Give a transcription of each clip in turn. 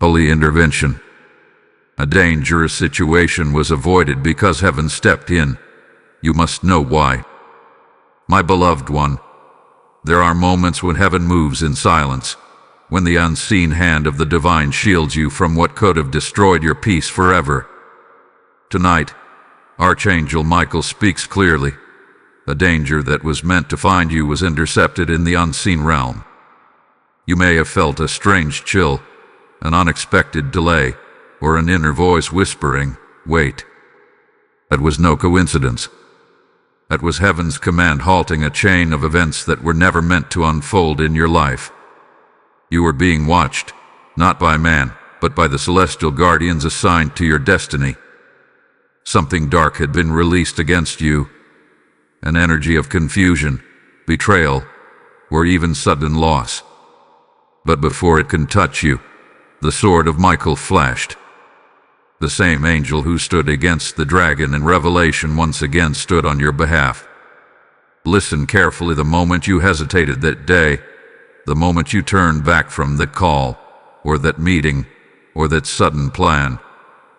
Holy intervention. A dangerous situation was avoided because heaven stepped in. You must know why. My beloved one, there are moments when heaven moves in silence, when the unseen hand of the divine shields you from what could have destroyed your peace forever. Tonight, Archangel Michael speaks clearly. A danger that was meant to find you was intercepted in the unseen realm. You may have felt a strange chill, an unexpected delay, or an inner voice whispering, "Wait." That was no coincidence. That was heaven's command halting a chain of events that were never meant to unfold in your life. You were being watched, not by man, but by the celestial guardians assigned to your destiny. Something dark had been released against you, an energy of confusion, betrayal, or even sudden loss. But before it can touch you, the sword of Michael flashed. The same angel who stood against the dragon in Revelation once again stood on your behalf. Listen carefully. The moment you hesitated that day, the moment you turned back from that call, or that meeting, or that sudden plan,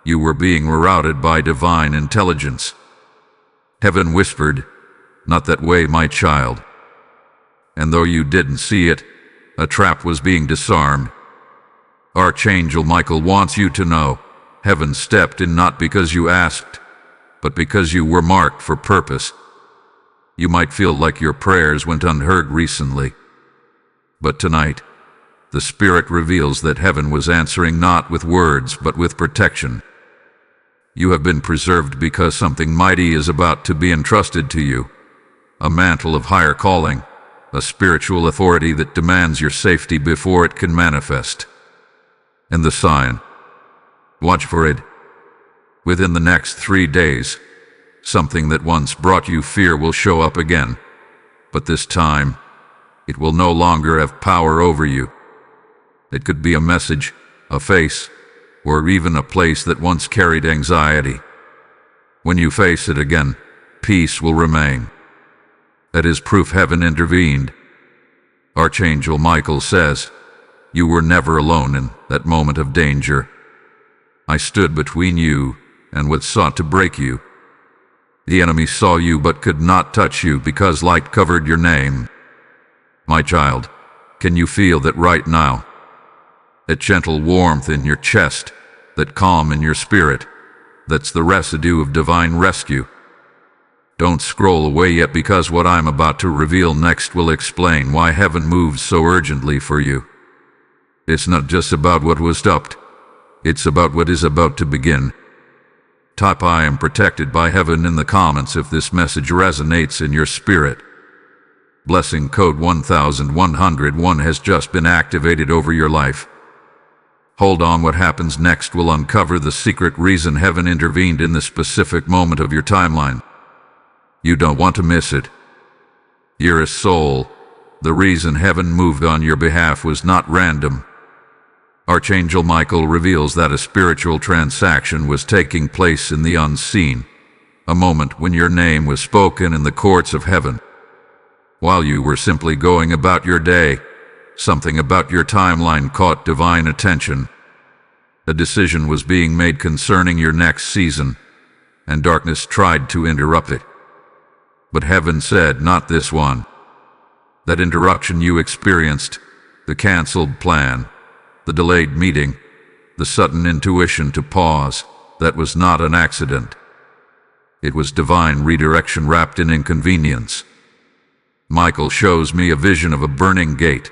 you were being rerouted by divine intelligence. Heaven whispered, "Not that way, my child." And though you didn't see it, a trap was being disarmed. Archangel Michael wants you to know, heaven stepped in not because you asked, but because you were marked for purpose. You might feel like your prayers went unheard recently, but tonight, the Spirit reveals that heaven was answering not with words, but with protection. You have been preserved because something mighty is about to be entrusted to you, a mantle of higher calling, a spiritual authority that demands your safety before it can manifest. And the sign, watch for it. Within the next 3 days, something that once brought you fear will show up again, but this time, it will no longer have power over you. It could be a message, a face, or even a place that once carried anxiety. When you face it again, peace will remain. That is proof heaven intervened. Archangel Michael says, "You were never alone in that moment of danger. I stood between you and what sought to break you. The enemy saw you but could not touch you because light covered your name. My child, can you feel that right now? That gentle warmth in your chest, that calm in your spirit, that's the residue of divine rescue. Don't scroll away yet, because what I'm about to reveal next will explain why heaven moves so urgently for you. It's not just about what was stopped, it's about what is about to begin. Type "I am protected by heaven" in the comments if this message resonates in your spirit. Blessing code 1101 has just been activated over your life. Hold on, what happens next will uncover the secret reason heaven intervened in this specific moment of your timeline. You don't want to miss it. You're a soul. The reason heaven moved on your behalf was not random. Archangel Michael reveals that a spiritual transaction was taking place in the unseen, a moment when your name was spoken in the courts of heaven. While you were simply going about your day, something about your timeline caught divine attention. A decision was being made concerning your next season, and darkness tried to interrupt it. But heaven said, "Not this one." That interruption you experienced, the canceled plan, the delayed meeting, the sudden intuition to pause, that was not an accident. It was divine redirection wrapped in inconvenience. Michael shows me a vision of a burning gate,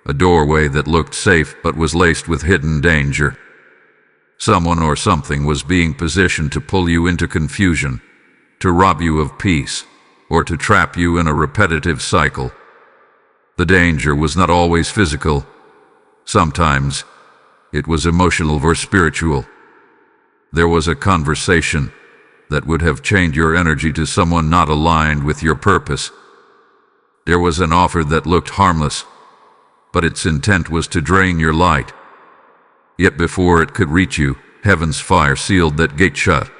a doorway that looked safe but was laced with hidden danger. Someone or something was being positioned to pull you into confusion, to rob you of peace, or to trap you in a repetitive cycle. The danger was not always physical. Sometimes it was emotional or spiritual. There was a conversation that would have changed your energy to someone not aligned with your purpose. There was an offer that looked harmless, but its intent was to drain your light. Yet before it could reach you, heaven's fire sealed that gate shut.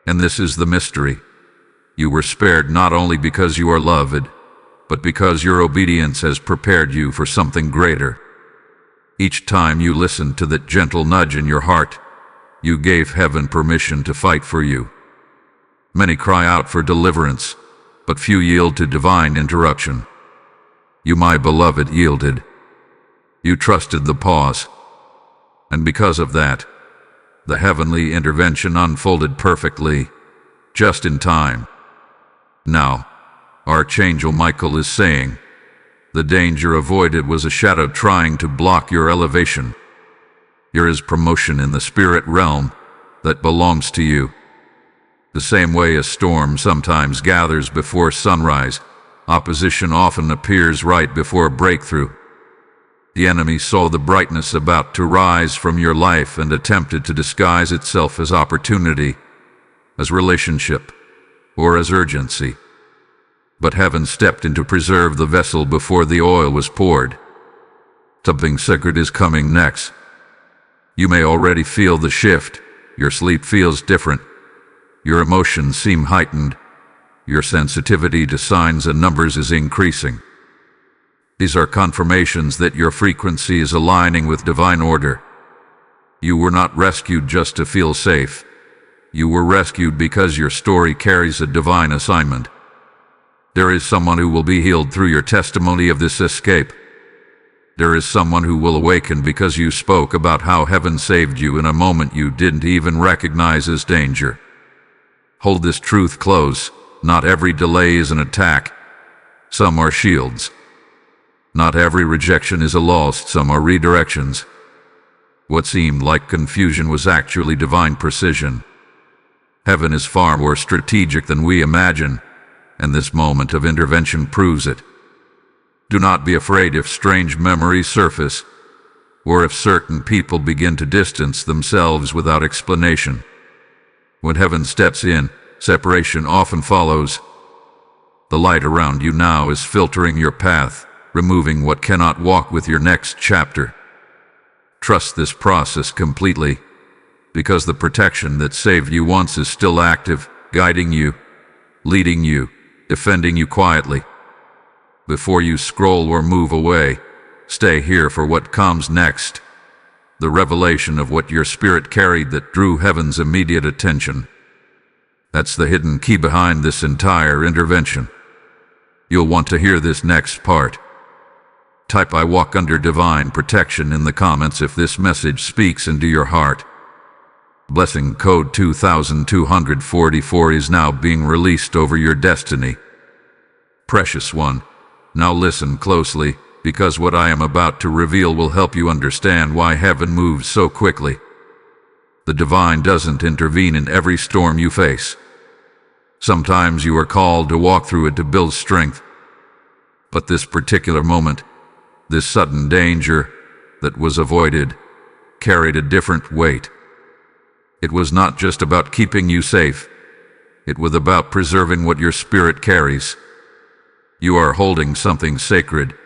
And this is the mystery. You were spared not only because you are loved, but because your obedience has prepared you for something greater. Each time you listened to that gentle nudge in your heart, you gave heaven permission to fight for you. Many cry out for deliverance, but few yield to divine interruption. You, my beloved, yielded. You trusted the pause. And because of that, the heavenly intervention unfolded perfectly, just in time. Now, Archangel Michael is saying, the danger avoided was a shadow trying to block your elevation. There is promotion in the spirit realm that belongs to you. The same way a storm sometimes gathers before sunrise, opposition often appears right before breakthrough. The enemy saw the brightness about to rise from your life and attempted to disguise itself as opportunity, as relationship, or as urgency. But heaven stepped in to preserve the vessel before the oil was poured. Something sacred is coming next. You may already feel the shift. Your sleep feels different. Your emotions seem heightened. Your sensitivity to signs and numbers is increasing. These are confirmations that your frequency is aligning with divine order. You were not rescued just to feel safe. You were rescued because your story carries a divine assignment. There is someone who will be healed through your testimony of this escape. There is someone who will awaken because you spoke about how heaven saved you in a moment you didn't even recognize as danger. Hold this truth close. Not every delay is an attack. Some are shields. Not every rejection is a loss. Some are redirections. What seemed like confusion was actually divine precision. Heaven is far more strategic than we imagine, and this moment of intervention proves it. Do not be afraid if strange memories surface, or if certain people begin to distance themselves without explanation. When heaven steps in, separation often follows. The light around you now is filtering your path, removing what cannot walk with your next chapter. Trust this process completely, because the protection that saved you once is still active, guiding you, leading you, defending you quietly. Before you scroll or move away, stay here for what comes next. The revelation of what your spirit carried that drew heaven's immediate attention. That's the hidden key behind this entire intervention. You'll want to hear this next part. Type "I walk under divine protection" in the comments if this message speaks into your heart. Blessing code 2244 is now being released over your destiny. Precious one, now listen closely, because what I am about to reveal will help you understand why heaven moves so quickly. The divine doesn't intervene in every storm you face. Sometimes you are called to walk through it to build strength. But this particular moment, this sudden danger that was avoided, carried a different weight. It was not just about keeping you safe. It was about preserving what your spirit carries. You are holding something sacred,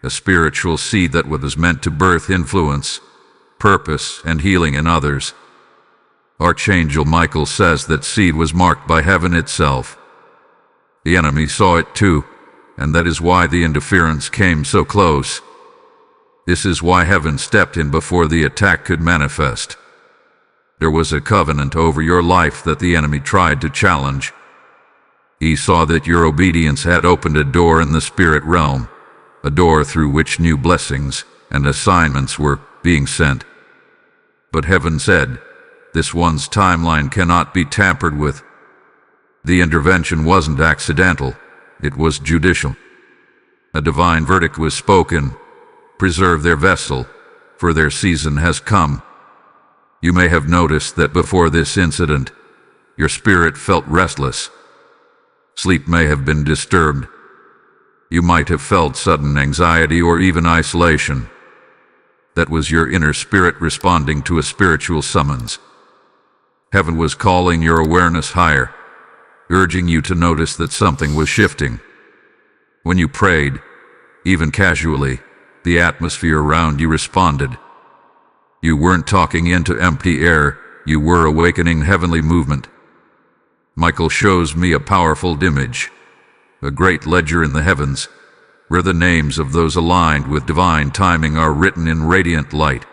a spiritual seed that was meant to birth influence, purpose, and healing in others. Archangel Michael says that seed was marked by heaven itself. The enemy saw it too, and that is why the interference came so close. This is why heaven stepped in before the attack could manifest. There was a covenant over your life that the enemy tried to challenge. He saw that your obedience had opened a door in the spirit realm, a door through which new blessings and assignments were being sent. But heaven said, this one's timeline cannot be tampered with. The intervention wasn't accidental, it was judicial. A divine verdict was spoken: preserve their vessel, for their season has come. You may have noticed that before this incident, your spirit felt restless. Sleep may have been disturbed. You might have felt sudden anxiety or even isolation. That was your inner spirit responding to a spiritual summons. Heaven was calling your awareness higher, urging you to notice that something was shifting. When you prayed, even casually, the atmosphere around you responded. You weren't talking into empty air, you were awakening heavenly movement. Michael shows me a powerful image, a great ledger in the heavens, where the names of those aligned with divine timing are written in radiant light.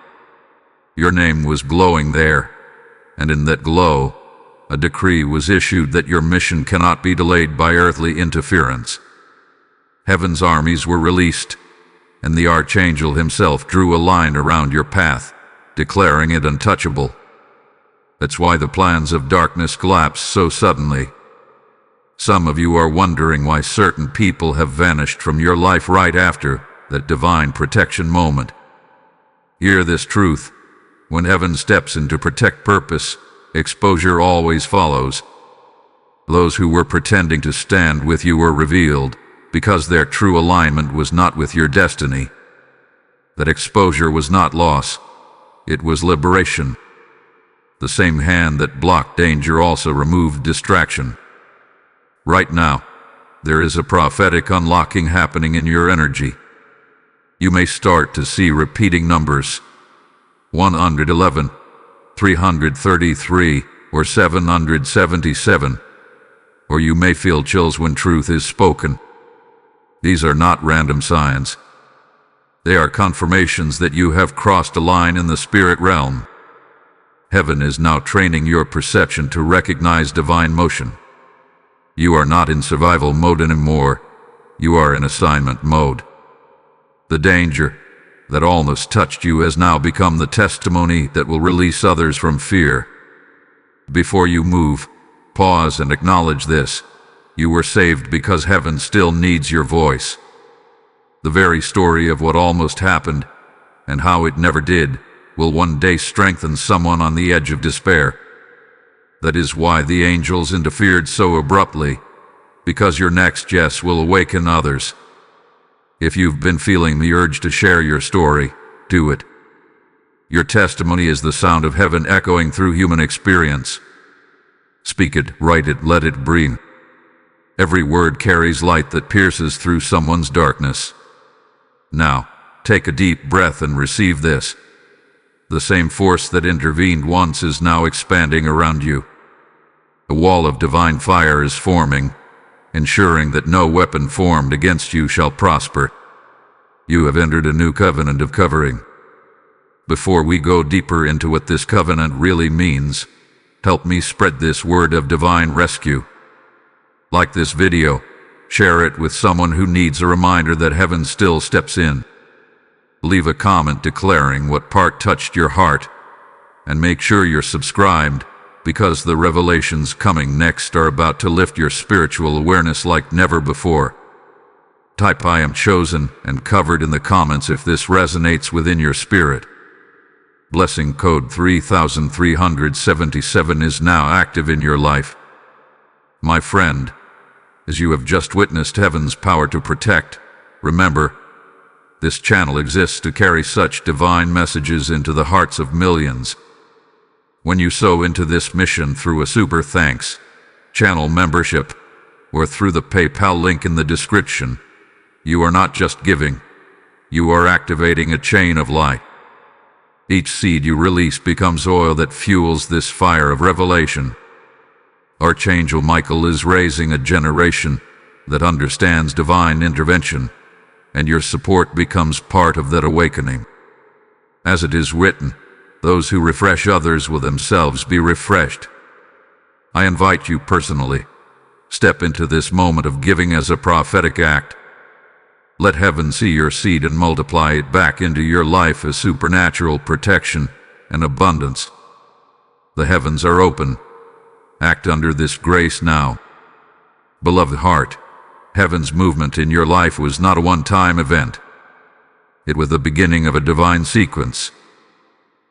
Your name was glowing there, and in that glow, a decree was issued that your mission cannot be delayed by earthly interference. Heaven's armies were released, and the Archangel himself drew a line around your path, declaring it untouchable. That's why the plans of darkness collapsed so suddenly. Some of you are wondering why certain people have vanished from your life right after that divine protection moment. Hear this truth. When heaven steps in to protect purpose, exposure always follows. Those who were pretending to stand with you were revealed, because their true alignment was not with your destiny. That exposure was not loss, it was liberation. The same hand that blocked danger also removed distraction. Right now, there is a prophetic unlocking happening in your energy. You may start to see repeating numbers: 111, 333, or 777. Or you may feel chills when truth is spoken. These are not random signs. They are confirmations that you have crossed a line in the spirit realm. Heaven is now training your perception to recognize divine motion. You are not in survival mode anymore. You are in assignment mode. The danger that almost touched you has now become the testimony that will release others from fear. Before you move, pause and acknowledge this. You were saved because heaven still needs your voice. The very story of what almost happened, and how it never did, will one day strengthen someone on the edge of despair. That is why the angels interfered so abruptly, because your next yes will awaken others. If you've been feeling the urge to share your story, do it. Your testimony is the sound of heaven echoing through human experience. Speak it, write it, let it breathe. Every word carries light that pierces through someone's darkness. Now, take a deep breath and receive this. The same force that intervened once is now expanding around you. A wall of divine fire is forming, ensuring that no weapon formed against you shall prosper. You have entered a new covenant of covering. Before we go deeper into what this covenant really means, help me spread this word of divine rescue. Like this video, share it with someone who needs a reminder that heaven still steps in. Leave a comment declaring what part touched your heart, and make sure you're subscribed, because the revelations coming next are about to lift your spiritual awareness like never before. Type "I am chosen" and covered in the comments if this resonates within your spirit. Blessing code 3377 is now active in your life. My friend, as you have just witnessed heaven's power to protect, remember, this channel exists to carry such divine messages into the hearts of millions. When you sow into this mission through a super thanks, channel membership, or through the PayPal link in the description, you are not just giving, you are activating a chain of light. Each seed you release becomes oil that fuels this fire of revelation. Archangel Michael is raising a generation that understands divine intervention, and your support becomes part of that awakening. As it is written, those who refresh others will themselves be refreshed. I invite you personally, step into this moment of giving as a prophetic act. Let heaven see your seed and multiply it back into your life as supernatural protection and abundance. The heavens are open. Act under this grace now. Beloved heart, heaven's movement in your life was not a one-time event. It was the beginning of a divine sequence.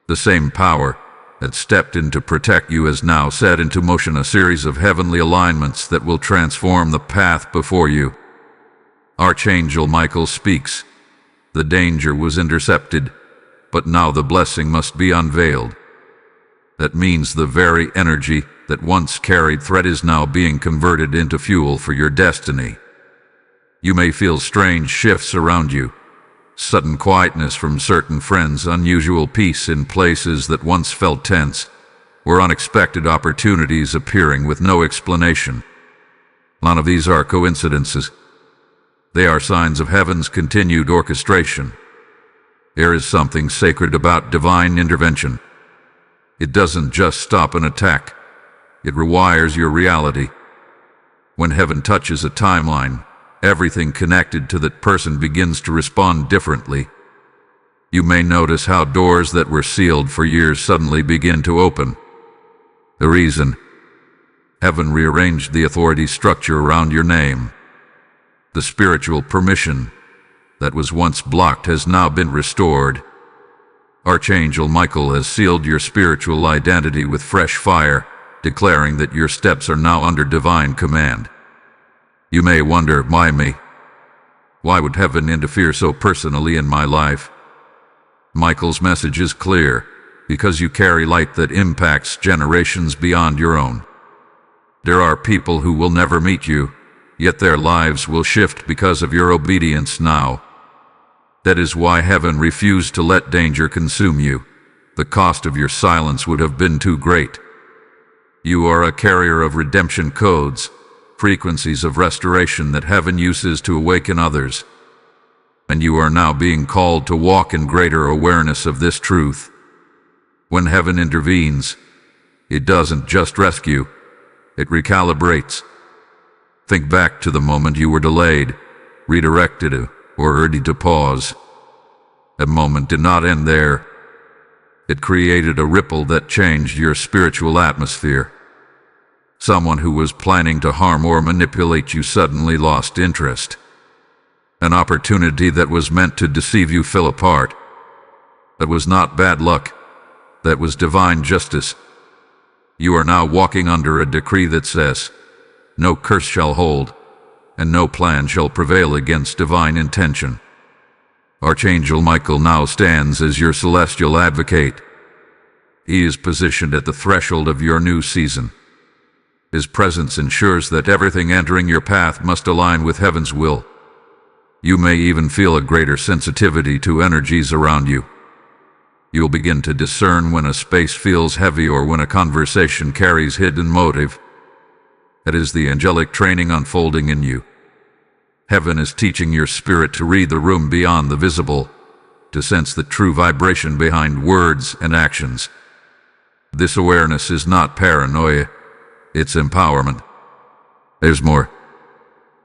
The same power that stepped in to protect you has now set into motion a series of heavenly alignments that will transform the path before you. Archangel Michael speaks. The danger was intercepted, but now the blessing must be unveiled. That means the very energy that once carried threat is now being converted into fuel for your destiny. You may feel strange shifts around you, sudden quietness from certain friends, unusual peace in places that once felt tense, or unexpected opportunities appearing with no explanation. None of these are coincidences. They are signs of heaven's continued orchestration. There is something sacred about divine intervention. It doesn't just stop an attack. It rewires your reality. When heaven touches a timeline, everything connected to that person begins to respond differently. You may notice how doors that were sealed for years suddenly begin to open. The reason? Heaven rearranged the authority structure around your name. The spiritual permission that was once blocked has now been restored. Archangel Michael has sealed your spiritual identity with fresh fire, declaring that your steps are now under divine command. You may wonder, why me? Why would heaven interfere so personally in my life? Michael's message is clear, because you carry light that impacts generations beyond your own. There are people who will never meet you, yet their lives will shift because of your obedience now. That is why heaven refused to let danger consume you. The cost of your silence would have been too great. You are a carrier of redemption codes, frequencies of restoration that heaven uses to awaken others. And you are now being called to walk in greater awareness of this truth. When heaven intervenes, it doesn't just rescue, it recalibrates. Think back to the moment you were delayed, redirected, or ready to pause. That moment did not end there. It created a ripple that changed your spiritual atmosphere. Someone who was planning to harm or manipulate you suddenly lost interest. An opportunity that was meant to deceive you fell apart. That was not bad luck. That was divine justice. You are now walking under a decree that says, no curse shall hold, and no plan shall prevail against divine intention. Archangel Michael now stands as your celestial advocate. He is positioned at the threshold of your new season. His presence ensures that everything entering your path must align with heaven's will. You may even feel a greater sensitivity to energies around you. You'll begin to discern when a space feels heavy or when a conversation carries hidden motive. That is the angelic training unfolding in you. Heaven is teaching your spirit to read the room beyond the visible, to sense the true vibration behind words and actions. This awareness is not paranoia, it's empowerment. There's more.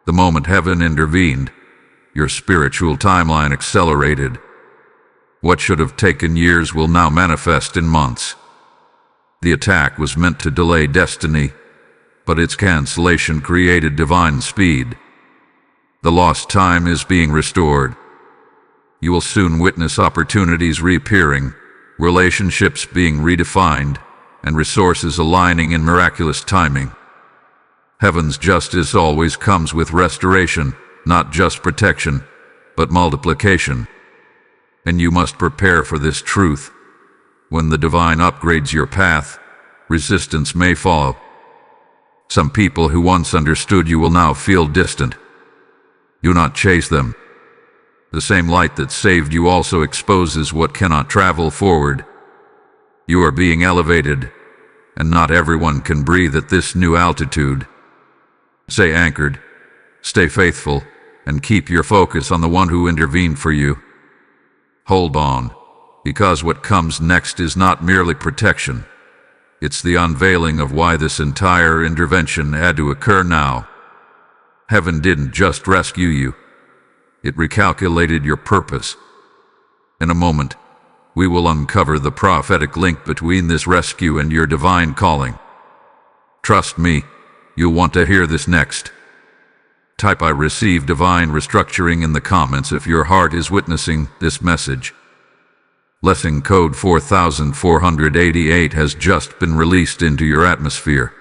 The moment heaven intervened, your spiritual timeline accelerated. What should have taken years will now manifest in months. The attack was meant to delay destiny, but its cancellation created divine speed. The lost time is being restored. You will soon witness opportunities reappearing, relationships being redefined, and resources aligning in miraculous timing. Heaven's justice always comes with restoration, not just protection, but multiplication. And you must prepare for this truth. When the divine upgrades your path, resistance may fall. Some people who once understood you will now feel distant. Do not chase them. The same light that saved you also exposes what cannot travel forward. You are being elevated, and not everyone can breathe at this new altitude. Stay anchored, stay faithful, and keep your focus on the one who intervened for you. Hold on, because what comes next is not merely protection. It's the unveiling of why this entire intervention had to occur now. Heaven didn't just rescue you. It recalculated your purpose. In a moment, we will uncover the prophetic link between this rescue and your divine calling. Trust me, you'll want to hear this next. Type "I receive divine restructuring" in the comments if your heart is witnessing this message. Lesson code 4488 has just been released into your atmosphere.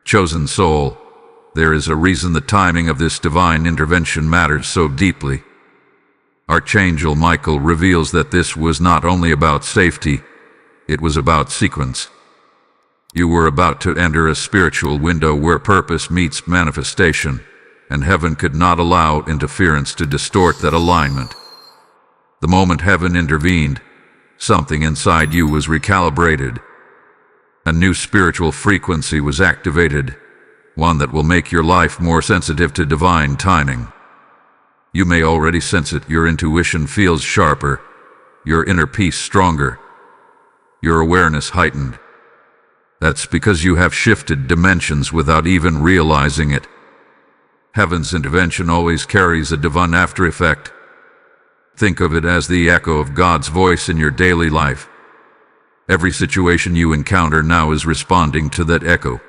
Chosen soul, there is a reason the timing of this divine intervention matters so deeply. Archangel Michael reveals that this was not only about safety, it was about sequence. You were about to enter a spiritual window where purpose meets manifestation, and heaven could not allow interference to distort that alignment. The moment heaven intervened, something inside you was recalibrated. A new spiritual frequency was activated, one that will make your life more sensitive to divine timing. You may already sense it. Your intuition feels sharper, your inner peace stronger, your awareness heightened. That's because you have shifted dimensions without even realizing it. Heaven's intervention always carries a divine after effect. Think of it as the echo of God's voice in your daily life. Every situation you encounter now is responding to that echo.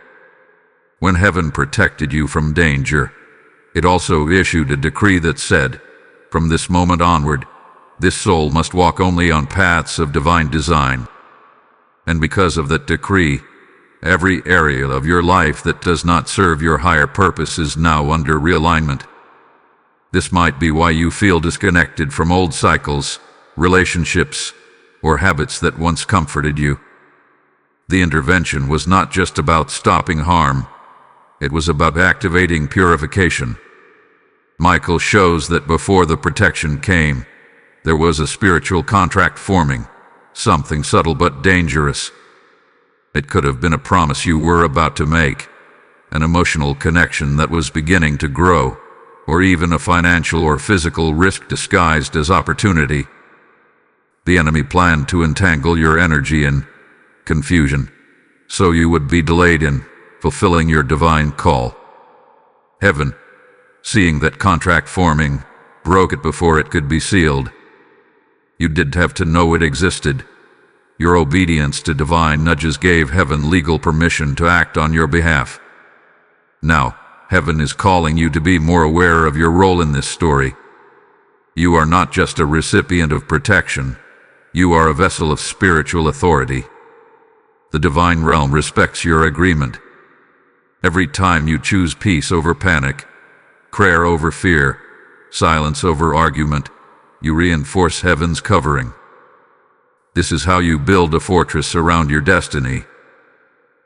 When heaven protected you from danger, it also issued a decree that said, from this moment onward, this soul must walk only on paths of divine design. And because of that decree, every area of your life that does not serve your higher purpose is now under realignment. This might be why you feel disconnected from old cycles, relationships, or habits that once comforted you. The intervention was not just about stopping harm, it was about activating purification. Michael shows that before the protection came, there was a spiritual contract forming, something subtle but dangerous. It could have been a promise you were about to make, an emotional connection that was beginning to grow, or even a financial or physical risk disguised as opportunity. The enemy planned to entangle your energy in confusion, so you would be delayed in fulfilling your divine call. Heaven, seeing that contract forming, broke it before it could be sealed. You didn't have to know it existed. Your obedience to divine nudges gave heaven legal permission to act on your behalf. Now, heaven is calling you to be more aware of your role in this story. You are not just a recipient of protection, you are a vessel of spiritual authority. The divine realm respects your agreement. Every time you choose peace over panic, prayer over fear, silence over argument, you reinforce heaven's covering. This is how you build a fortress around your destiny.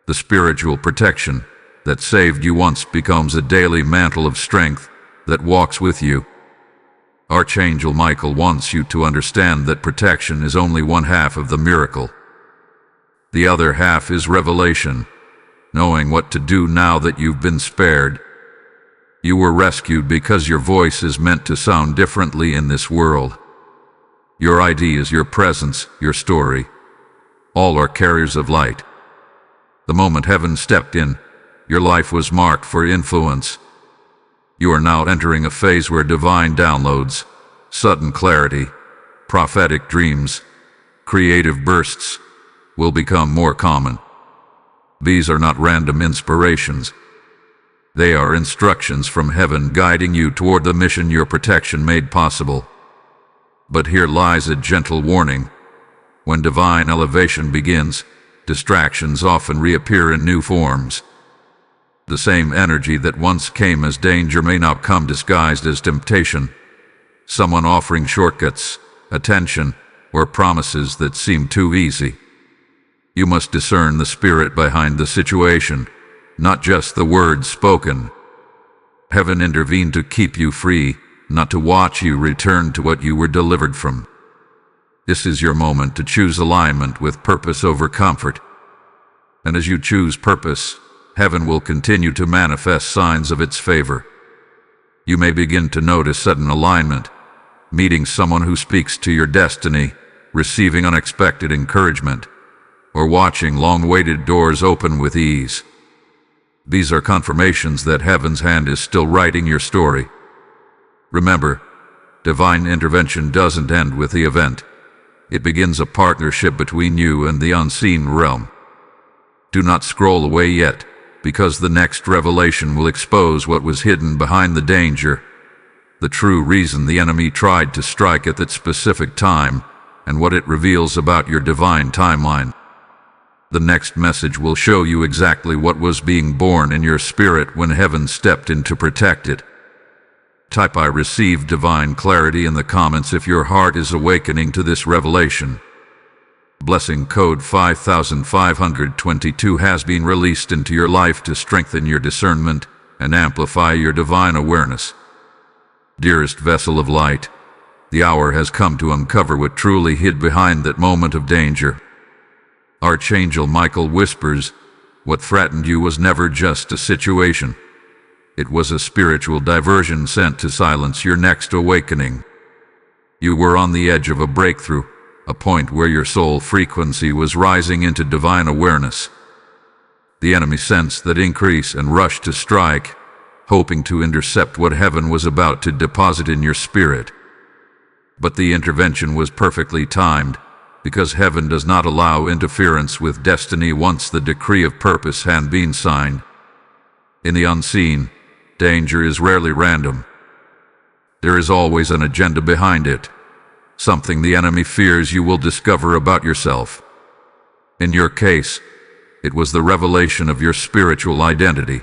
The spiritual protection that saved you once becomes a daily mantle of strength that walks with you. Archangel Michael wants you to understand that protection is only one half of the miracle. The other half is revelation, knowing what to do now that you've been spared. You were rescued because your voice is meant to sound differently in this world. Your ideas, your presence, your story, all are carriers of light. The moment heaven stepped in, your life was marked for influence. You are now entering a phase where divine downloads, sudden clarity, prophetic dreams, creative bursts will become more common. These are not random inspirations. They are instructions from heaven guiding you toward the mission your protection made possible. But here lies a gentle warning. When divine elevation begins, distractions often reappear in new forms. The same energy that once came as danger may now come disguised as temptation. Someone offering shortcuts, attention, or promises that seem too easy. You must discern the spirit behind the situation, not just the words spoken. Heaven intervened to keep you free, not to watch you return to what you were delivered from. This is your moment to choose alignment with purpose over comfort. And as you choose purpose, heaven will continue to manifest signs of its favor. You may begin to notice sudden alignment, meeting someone who speaks to your destiny, receiving unexpected encouragement, or watching long-awaited doors open with ease. These are confirmations that heaven's hand is still writing your story. Remember, divine intervention doesn't end with the event. It begins a partnership between you and the unseen realm. Do not scroll away yet, because the next revelation will expose what was hidden behind the danger, the true reason the enemy tried to strike at that specific time, and what it reveals about your divine timeline. The next message will show you exactly what was being born in your spirit when heaven stepped in to protect it. Type "I received divine clarity" in the comments if your heart is awakening to this revelation. Blessing code 5522 has been released into your life to strengthen your discernment and amplify your divine awareness. Dearest vessel of light, the hour has come to uncover what truly hid behind that moment of danger. Archangel Michael whispers, what threatened you was never just a situation. It was a spiritual diversion sent to silence your next awakening. You were on the edge of a breakthrough, a point where your soul frequency was rising into divine awareness. The enemy sensed that increase and rushed to strike, hoping to intercept what heaven was about to deposit in your spirit. But the intervention was perfectly timed, because heaven does not allow interference with destiny once the decree of purpose had been signed. In the unseen, danger is rarely random. There is always an agenda behind it, something the enemy fears you will discover about yourself. In your case, it was the revelation of your spiritual identity.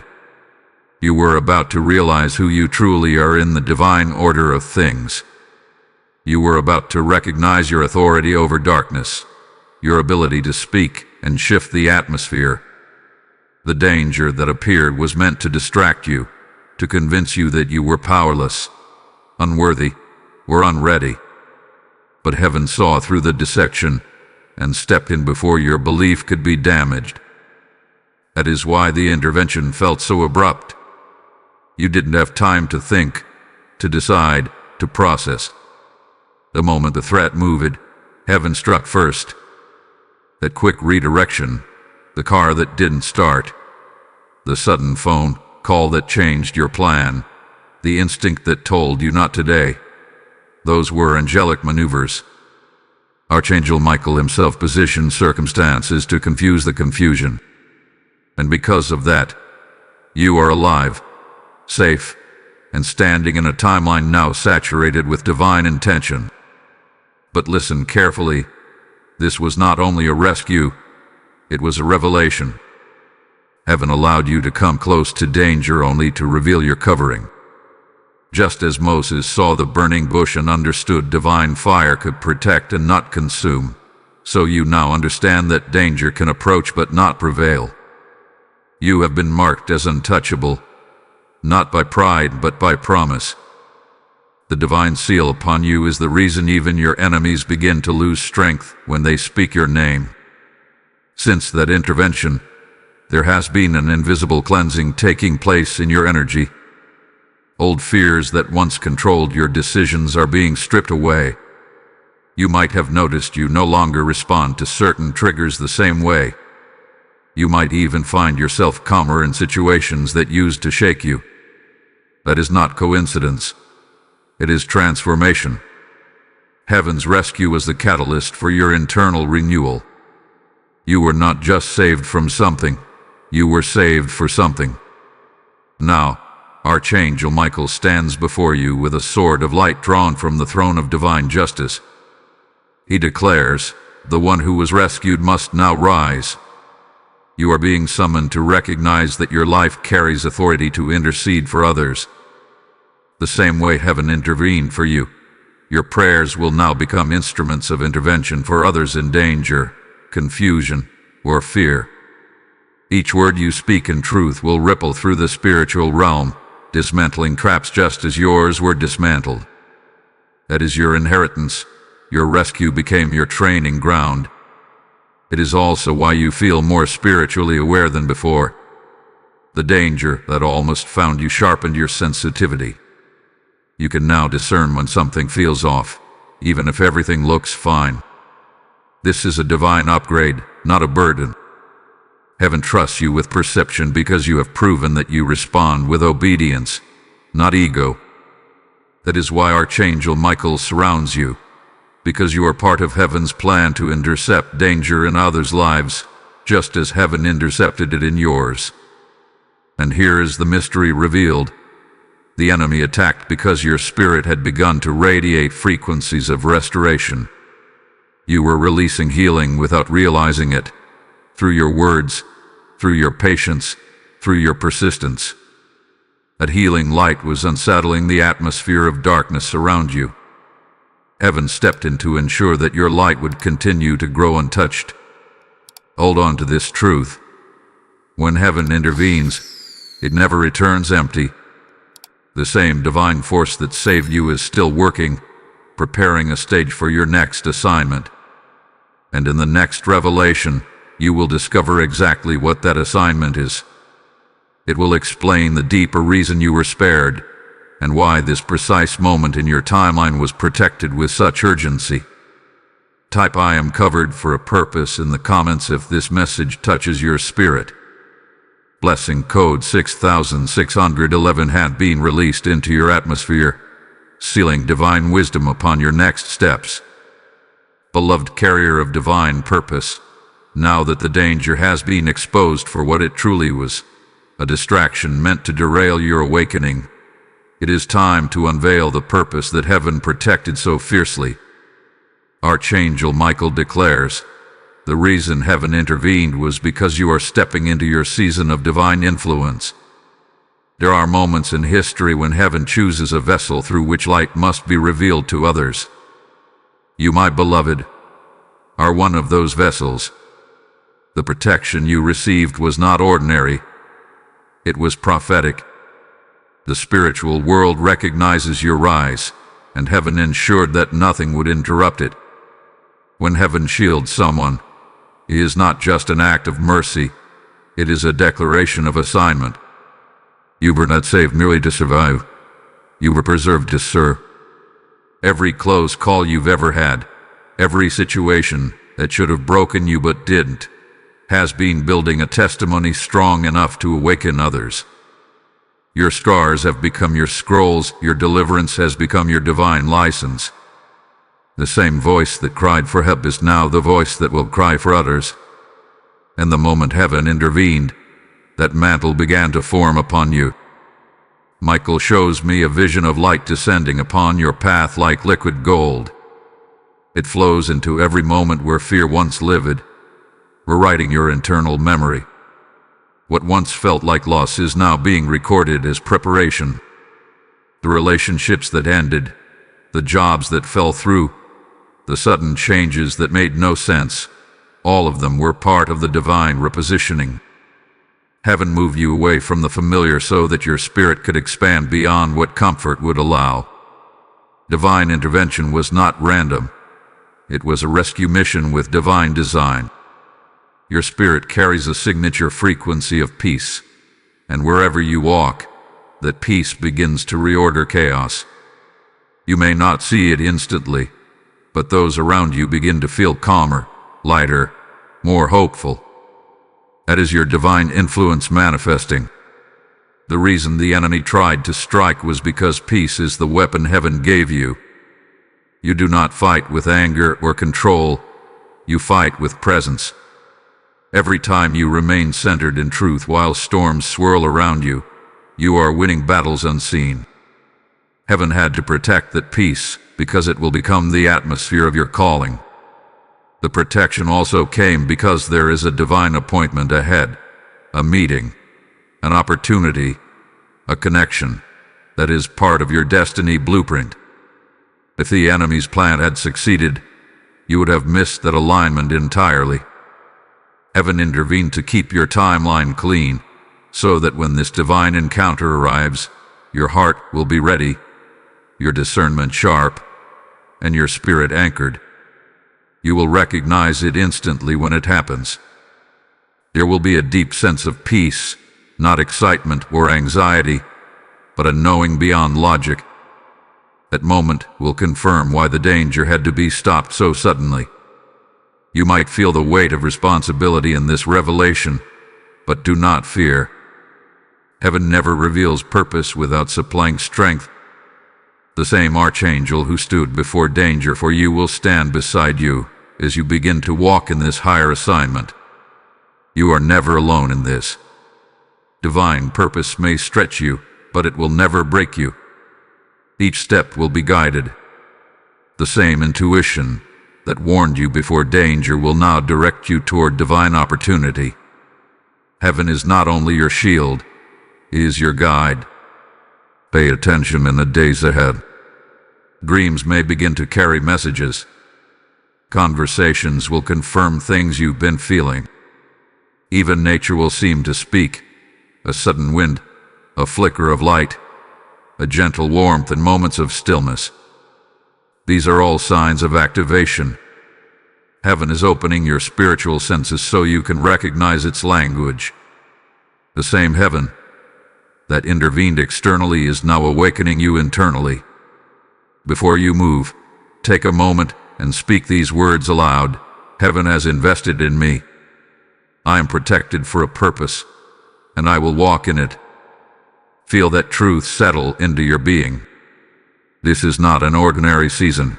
You were about to realize who you truly are in the divine order of things. You were about to recognize your authority over darkness, your ability to speak and shift the atmosphere. The danger that appeared was meant to distract you, to convince you that you were powerless, unworthy, or unready. But heaven saw through the deception and stepped in before your belief could be damaged. That is why the intervention felt so abrupt. You didn't have time to think, to decide, to process. The moment the threat moved, heaven struck first. That quick redirection, the car that didn't start, the sudden phone call that changed your plan, the instinct that told you not today. Those were angelic maneuvers. Archangel Michael himself positioned circumstances to confuse the confusion. And because of that, you are alive, safe, and standing in a timeline now saturated with divine intention. But listen carefully. This was not only a rescue, it was a revelation. Heaven allowed you to come close to danger only to reveal your covering. Just as Moses saw the burning bush and understood divine fire could protect and not consume, so you now understand that danger can approach but not prevail. You have been marked as untouchable, not by pride but by promise. The divine seal upon you is the reason even your enemies begin to lose strength when they speak your name. Since that intervention, there has been an invisible cleansing taking place in your energy. Old fears that once controlled your decisions are being stripped away. You might have noticed you no longer respond to certain triggers the same way. You might even find yourself calmer in situations that used to shake you. That is not coincidence. It is transformation. Heaven's rescue was the catalyst for your internal renewal. You were not just saved from something, you were saved for something. Now, Archangel Michael stands before you with a sword of light drawn from the throne of divine justice. He declares, the one who was rescued must now rise. You are being summoned to recognize that your life carries authority to intercede for others. The same way heaven intervened for you, your prayers will now become instruments of intervention for others in danger, confusion, or fear. Each word you speak in truth will ripple through the spiritual realm, dismantling traps just as yours were dismantled. That is your inheritance. Your rescue became your training ground. It is also why you feel more spiritually aware than before. The danger that almost found you sharpened your sensitivity. You can now discern when something feels off, even if everything looks fine. This is a divine upgrade, not a burden. Heaven trusts you with perception because you have proven that you respond with obedience, not ego. That is why Archangel Michael surrounds you, because you are part of heaven's plan to intercept danger in others' lives, just as heaven intercepted it in yours. And here is the mystery revealed. The enemy attacked because your spirit had begun to radiate frequencies of restoration. You were releasing healing without realizing it, through your words, through your patience, through your persistence. That healing light was unsettling the atmosphere of darkness around you. Heaven stepped in to ensure that your light would continue to grow untouched. Hold on to this truth. When heaven intervenes, it never returns empty. The same divine force that saved you is still working, preparing a stage for your next assignment. And in the next revelation, you will discover exactly what that assignment is. It will explain the deeper reason you were spared, and why this precise moment in your timeline was protected with such urgency. Type "I am covered for a purpose" in the comments if this message touches your spirit. Blessing code 6611 had been released into your atmosphere, sealing divine wisdom upon your next steps. Beloved carrier of divine purpose, now that the danger has been exposed for what it truly was, a distraction meant to derail your awakening, it is time to unveil the purpose that heaven protected so fiercely. Archangel Michael declares, the reason heaven intervened was because you are stepping into your season of divine influence. There are moments in history when heaven chooses a vessel through which light must be revealed to others. You, my beloved, are one of those vessels. The protection you received was not ordinary. It was prophetic. The spiritual world recognizes your rise, and heaven ensured that nothing would interrupt it. When heaven shields someone, it is not just an act of mercy, it is a declaration of assignment. You were not saved merely to survive. You were preserved to serve. Every close call you've ever had, every situation that should have broken you but didn't, has been building a testimony strong enough to awaken others. Your scars have become your scrolls, your deliverance has become your divine license. The same voice that cried for help is now the voice that will cry for others. And the moment heaven intervened, that mantle began to form upon you. Michael shows me a vision of light descending upon your path like liquid gold. It flows into every moment where fear once lived, rewriting your internal memory. What once felt like loss is now being recorded as preparation. The relationships that ended, the jobs that fell through, the sudden changes that made no sense, all of them were part of the divine repositioning. Heaven moved you away from the familiar so that your spirit could expand beyond what comfort would allow. Divine intervention was not random. It was a rescue mission with divine design. Your spirit carries a signature frequency of peace, and wherever you walk, that peace begins to reorder chaos. You may not see it instantly, but those around you begin to feel calmer, lighter, more hopeful. That is your divine influence manifesting. The reason the enemy tried to strike was because peace is the weapon heaven gave you. You do not fight with anger or control, you fight with presence. Every time you remain centered in truth while storms swirl around you, you are winning battles unseen. Heaven had to protect that peace because it will become the atmosphere of your calling. The protection also came because there is a divine appointment ahead, a meeting, an opportunity, a connection that is part of your destiny blueprint. If the enemy's plan had succeeded, you would have missed that alignment entirely. Heaven intervened to keep your timeline clean, so that when this divine encounter arrives, your heart will be ready, your discernment sharp, and your spirit anchored. You will recognize it instantly when it happens. There will be a deep sense of peace, not excitement or anxiety, but a knowing beyond logic. That moment will confirm why the danger had to be stopped so suddenly. You might feel the weight of responsibility in this revelation, but do not fear. Heaven never reveals purpose without supplying strength. The same archangel who stood before danger for you will stand beside you as you begin to walk in this higher assignment. You are never alone in this. Divine purpose may stretch you, but it will never break you. Each step will be guided. The same intuition that warned you before danger will now direct you toward divine opportunity. Heaven is not only your shield, it is your guide. Pay attention in the days ahead. Dreams may begin to carry messages. Conversations will confirm things you've been feeling. Even nature will seem to speak. A sudden wind, a flicker of light, a gentle warmth and moments of stillness. These are all signs of activation. Heaven is opening your spiritual senses so you can recognize its language. The same heaven that intervened externally is now awakening you internally. Before you move, take a moment and speak these words aloud. Heaven has invested in me. I am protected for a purpose, and I will walk in it. Feel that truth settle into your being. This is not an ordinary season.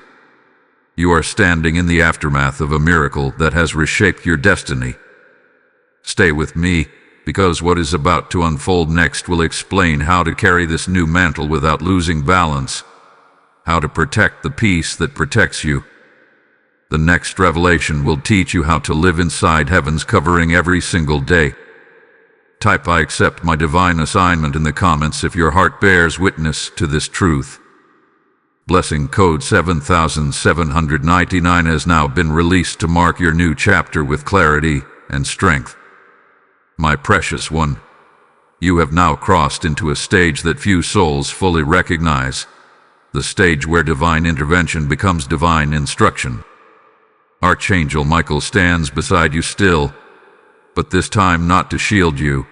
You are standing in the aftermath of a miracle that has reshaped your destiny. Stay with me, because what is about to unfold next will explain how to carry this new mantle without losing balance, how to protect the peace that protects you. The next revelation will teach you how to live inside heaven's covering every single day. Type "I accept my divine assignment" in the comments if your heart bears witness to this truth. Blessing code 7799 has now been released to mark your new chapter with clarity and strength. My precious one, you have now crossed into a stage that few souls fully recognize, the stage where divine intervention becomes divine instruction. Archangel Michael stands beside you still, but this time not to shield you,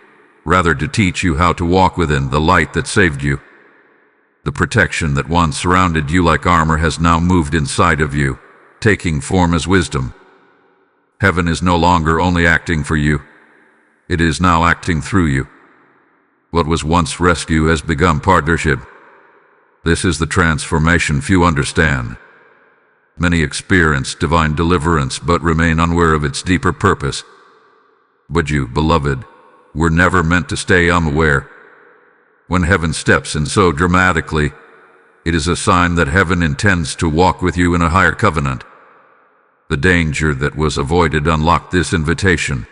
rather to teach you how to walk within the light that saved you. The protection that once surrounded you like armor has now moved inside of you, taking form as wisdom. Heaven is no longer only acting for you, it is now acting through you. What was once rescue has become partnership. This is the transformation few understand. Many experience divine deliverance but remain unaware of its deeper purpose. But you, beloved, were never meant to stay unaware. When heaven steps in so dramatically, it is a sign that heaven intends to walk with you in a higher covenant. The danger that was avoided unlocked this invitation.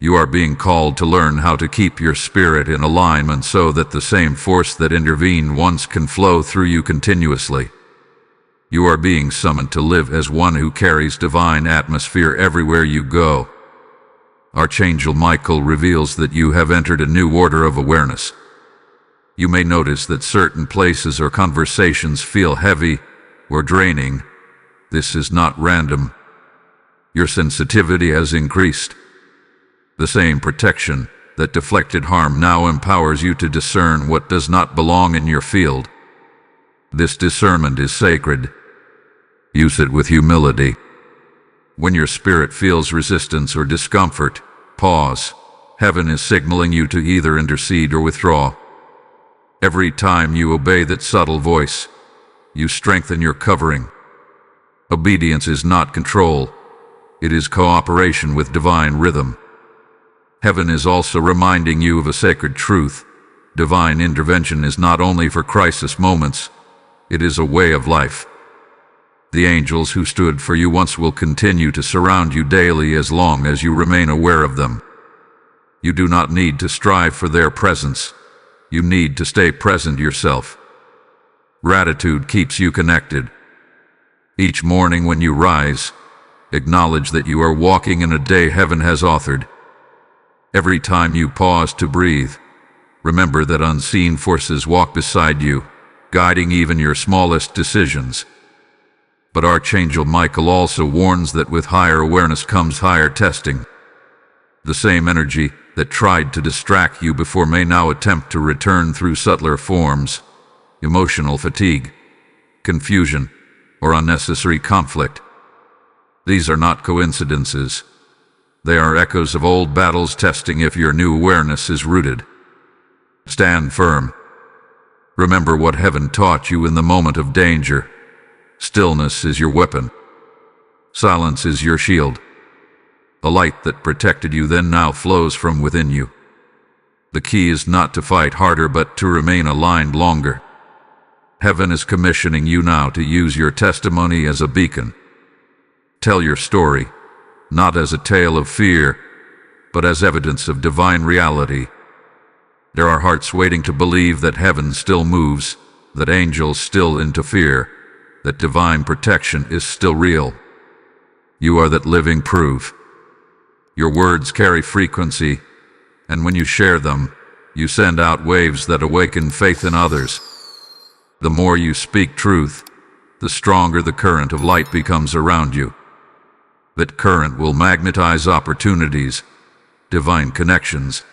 You are being called to learn how to keep your spirit in alignment so that the same force that intervened once can flow through you continuously. You are being summoned to live as one who carries divine atmosphere everywhere you go. Archangel Michael reveals that you have entered a new order of awareness. You may notice that certain places or conversations feel heavy or draining. This is not random. Your sensitivity has increased. The same protection that deflected harm now empowers you to discern what does not belong in your field. This discernment is sacred. Use it with humility. When your spirit feels resistance or discomfort, pause. Heaven is signaling you to either intercede or withdraw. Every time you obey that subtle voice, you strengthen your covering. Obedience is not control. It is cooperation with divine rhythm. Heaven is also reminding you of a sacred truth. Divine intervention is not only for crisis moments, it is a way of life. The angels who stood for you once will continue to surround you daily as long as you remain aware of them. You do not need to strive for their presence. You need to stay present yourself. Gratitude keeps you connected. Each morning when you rise, acknowledge that you are walking in a day heaven has authored. Every time you pause to breathe, remember that unseen forces walk beside you, guiding even your smallest decisions. But Archangel Michael also warns that with higher awareness comes higher testing. The same energy that tried to distract you before may now attempt to return through subtler forms, emotional fatigue, confusion, or unnecessary conflict. These are not coincidences. They are echoes of old battles testing if your new awareness is rooted. Stand firm. Remember what heaven taught you in the moment of danger. Stillness is your weapon. Silence is your shield. The light that protected you then now flows from within you. The key is not to fight harder but to remain aligned longer. Heaven is commissioning you now to use your testimony as a beacon. Tell your story, not as a tale of fear, but as evidence of divine reality. There are hearts waiting to believe that heaven still moves, that angels still interfere, that divine protection is still real. You are that living proof. Your words carry frequency, and when you share them, you send out waves that awaken faith in others. The more you speak truth, the stronger the current of light becomes around you. That current will magnetize opportunities, divine connections,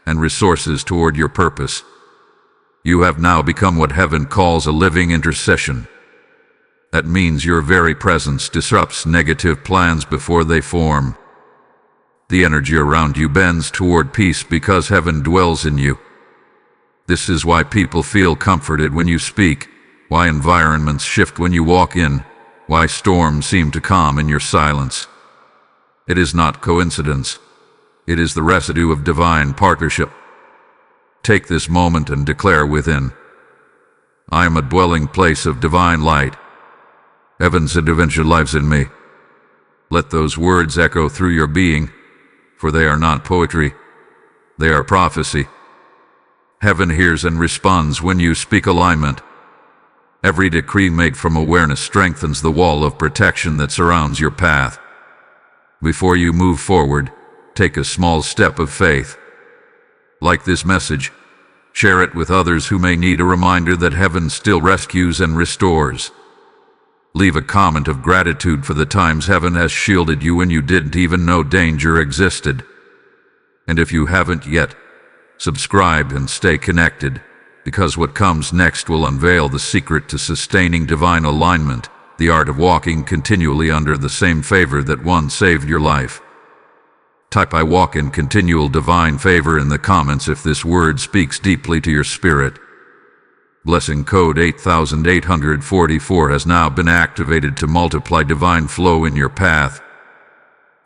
and resources toward your purpose. You have now become what heaven calls a living intercession. That means your very presence disrupts negative plans before they form. The energy around you bends toward peace because heaven dwells in you. This is why people feel comforted when you speak, why environments shift when you walk in, why storms seem to calm in your silence. It is not coincidence. It is the residue of divine partnership. Take this moment and declare within, I am a dwelling place of divine light. Heaven's intervention lives in me. Let those words echo through your being, for they are not poetry. They are prophecy. Heaven hears and responds when you speak alignment. Every decree made from awareness strengthens the wall of protection that surrounds your path. Before you move forward, take a small step of faith. Like this message, share it with others who may need a reminder that heaven still rescues and restores. Leave a comment of gratitude for the times heaven has shielded you when you didn't even know danger existed. And if you haven't yet, subscribe and stay connected, because what comes next will unveil the secret to sustaining divine alignment, the art of walking continually under the same favor that once saved your life. Type I walk in continual divine favor in the comments if this word speaks deeply to your spirit. Blessing code 8844 has now been activated to multiply divine flow in your path.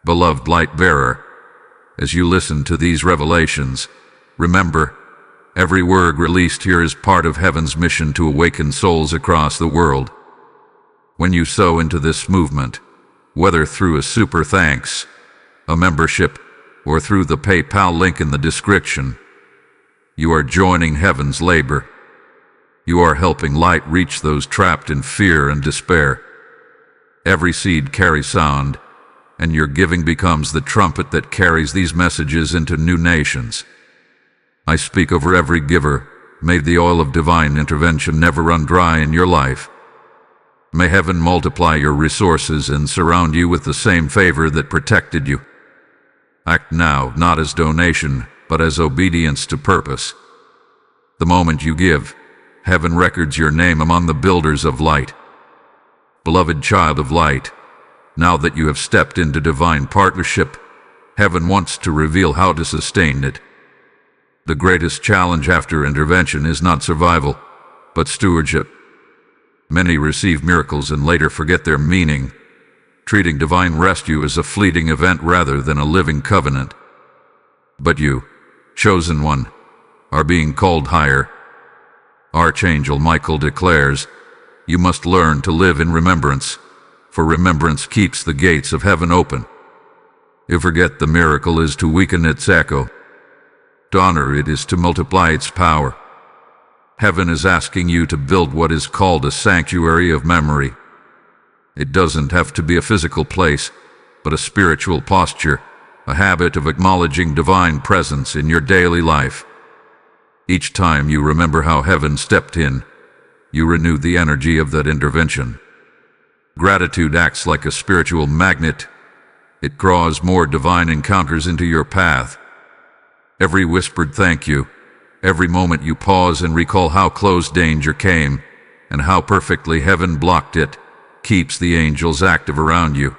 Beloved light bearer, as you listen to these revelations, remember, every word released here is part of heaven's mission to awaken souls across the world. When you sow into this movement, whether through a super thanks, a membership, or through the PayPal link in the description, you are joining heaven's labor. You are helping light reach those trapped in fear and despair. Every seed carries sound, and your giving becomes the trumpet that carries these messages into new nations. I speak over every giver. May the oil of divine intervention never run dry in your life. May heaven multiply your resources and surround you with the same favor that protected you. Act now, not as donation, but as obedience to purpose. The moment you give, heaven records your name among the builders of light. Beloved child of light, now that you have stepped into divine partnership, heaven wants to reveal how to sustain it. The greatest challenge after intervention is not survival, but stewardship. Many receive miracles and later forget their meaning, treating divine rescue as a fleeting event rather than a living covenant. But you, chosen one, are being called higher. Archangel Michael declares, you must learn to live in remembrance, for remembrance keeps the gates of heaven open. To forget the miracle is to weaken its echo. To honor it is to multiply its power. Heaven is asking you to build what is called a sanctuary of memory. It doesn't have to be a physical place, but a spiritual posture, a habit of acknowledging divine presence in your daily life. Each time you remember how heaven stepped in, you renew the energy of that intervention. Gratitude acts like a spiritual magnet. It draws more divine encounters into your path. Every whispered thank you, every moment you pause and recall how close danger came, and how perfectly heaven blocked it, keeps the angels active around you.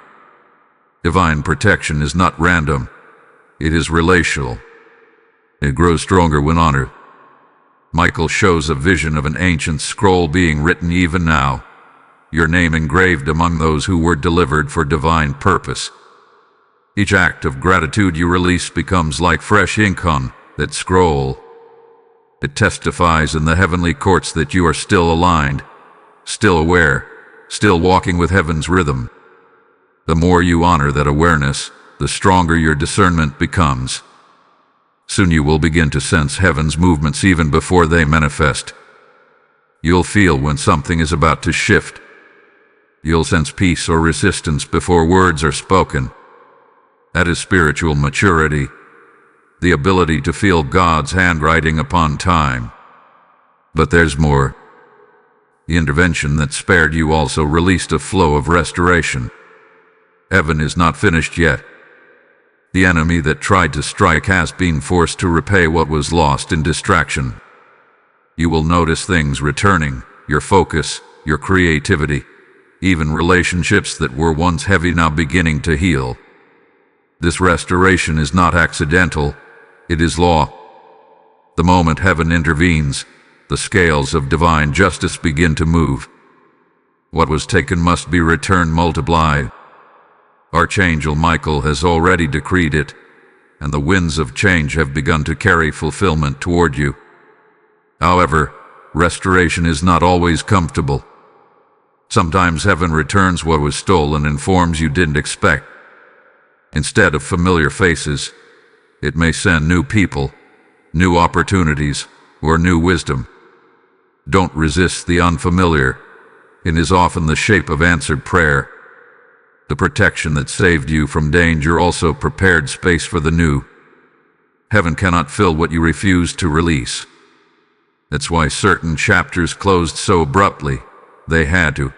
Divine protection is not random. It is relational. It grows stronger when honored. Michael shows a vision of an ancient scroll being written even now, your name engraved among those who were delivered for divine purpose. Each act of gratitude you release becomes like fresh ink on that scroll. It testifies in the heavenly courts that you are still aligned, still aware, still walking with heaven's rhythm. The more you honor that awareness, the stronger your discernment becomes. Soon you will begin to sense heaven's movements even before they manifest. You'll feel when something is about to shift. You'll sense peace or resistance before words are spoken. That is spiritual maturity, the ability to feel God's handwriting upon time. But there's more. The intervention that spared you also released a flow of restoration. Heaven is not finished yet. The enemy that tried to strike has been forced to repay what was lost in distraction. You will notice things returning, your focus, your creativity, even relationships that were once heavy now beginning to heal. This restoration is not accidental, it is law. The moment heaven intervenes, the scales of divine justice begin to move. What was taken must be returned multiplied. Archangel Michael has already decreed it, and the winds of change have begun to carry fulfillment toward you. However, restoration is not always comfortable. Sometimes heaven returns what was stolen in forms you didn't expect. Instead of familiar faces, it may send new people, new opportunities, or new wisdom. Don't resist the unfamiliar. It is often the shape of answered prayer. The protection that saved you from danger also prepared space for the new. Heaven cannot fill what you refuse to release. That's why certain chapters closed so abruptly. They had to.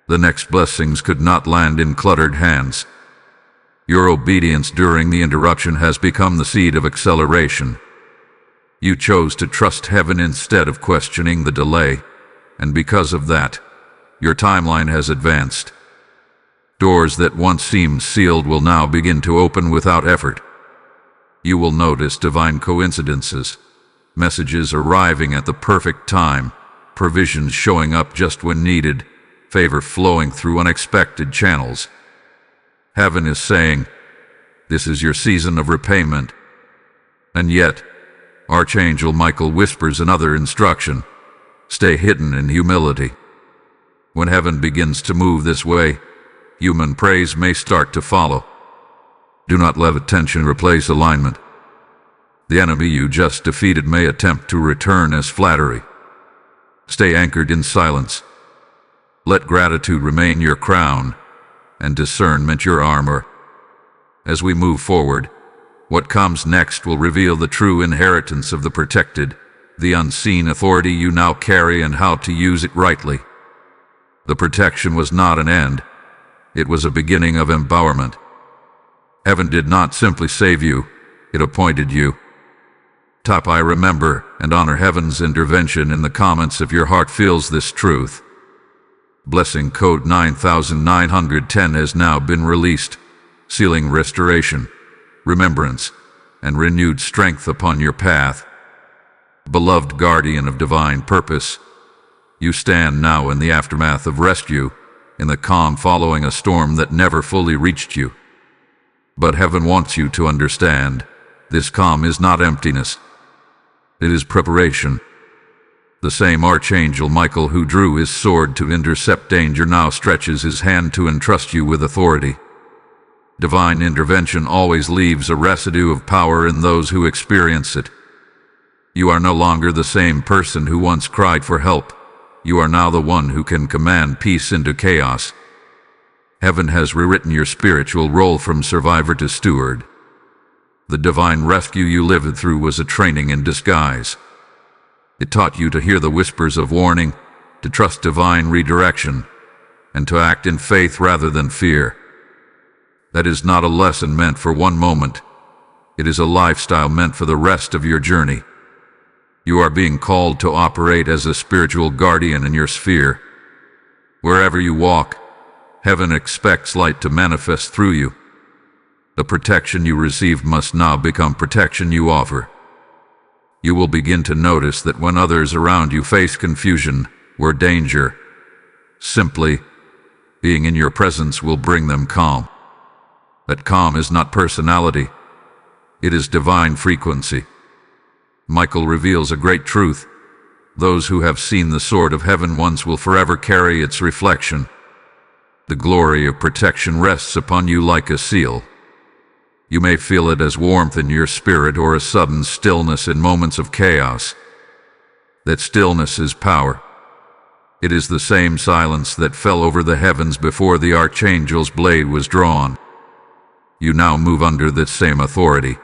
The next blessings could not land in cluttered hands. Your obedience during the interruption has become the seed of acceleration. You chose to trust heaven instead of questioning the delay, and because of that, your timeline has advanced. Doors that once seemed sealed will now begin to open without effort. You will notice divine coincidences, messages arriving at the perfect time, provisions showing up just when needed, favor flowing through unexpected channels. Heaven is saying, this is your season of repayment. And yet, Archangel Michael whispers another instruction: stay hidden in humility. When heaven begins to move this way, human praise may start to follow. Do not let attention replace alignment. The enemy you just defeated may attempt to return as flattery. Stay anchored in silence. Let gratitude remain your crown, and discernment your armor. As we move forward, what comes next will reveal the true inheritance of the protected, the unseen authority you now carry, and how to use it rightly. The protection was not an end. It was a beginning of empowerment. Heaven did not simply save you, it appointed you. Type "I remember" and honor heaven's intervention in the comments if your heart feels this truth. Blessing code 9910 has now been released, sealing restoration, remembrance, and renewed strength upon your path. Beloved guardian of divine purpose, you stand now in the aftermath of rescue, in the calm following a storm that never fully reached you. But heaven wants you to understand, this calm is not emptiness. It is preparation. The same Archangel Michael who drew his sword to intercept danger now stretches his hand to entrust you with authority. Divine intervention always leaves a residue of power in those who experience it. You are no longer the same person who once cried for help. You are now the one who can command peace into chaos. Heaven has rewritten your spiritual role from survivor to steward. The divine rescue you lived through was a training in disguise. It taught you to hear the whispers of warning, to trust divine redirection, and to act in faith rather than fear. That is not a lesson meant for one moment. It is a lifestyle meant for the rest of your journey. You are being called to operate as a spiritual guardian in your sphere. Wherever you walk, heaven expects light to manifest through you. The protection you received must now become protection you offer. You will begin to notice that when others around you face confusion or danger, simply being in your presence will bring them calm. That calm is not personality, it is divine frequency. Michael reveals a great truth. Those who have seen the sword of heaven once will forever carry its reflection. The glory of protection rests upon you like a seal. You may feel it as warmth in your spirit or a sudden stillness in moments of chaos. That stillness is power. It is the same silence that fell over the heavens before the archangel's blade was drawn. You now move under that same authority.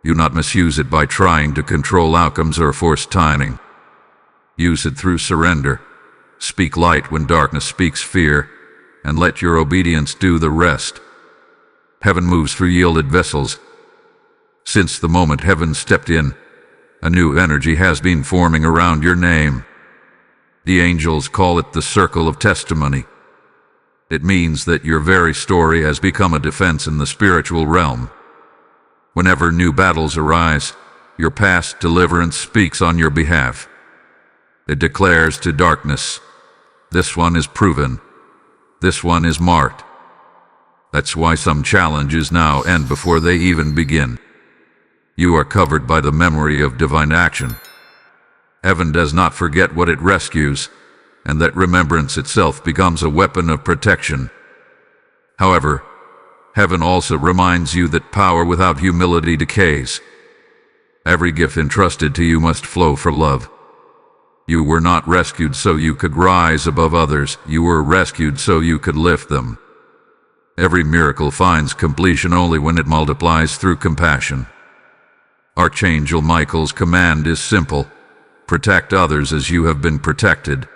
Do not misuse it by trying to control outcomes or force timing. Use it through surrender. Speak light when darkness speaks fear, and let your obedience do the rest. Heaven moves through yielded vessels. Since the moment heaven stepped in, A new energy has been forming around your name. The angels call it the circle of testimony. It means that your very story has become a defense in the spiritual realm. Whenever new battles arise, your past deliverance speaks on your behalf. It declares to darkness, "This one is proven. This one is marked." That's why some challenges now end before they even begin. You are covered by the memory of divine action. Heaven does not forget what it rescues, and that remembrance itself becomes a weapon of protection. However, heaven also reminds you that power without humility decays. Every gift entrusted to you must flow for love. You were not rescued so you could rise above others. You were rescued so you could lift them. Every miracle finds completion only when it multiplies through compassion. Archangel Michael's command is simple: protect others as you have been protected.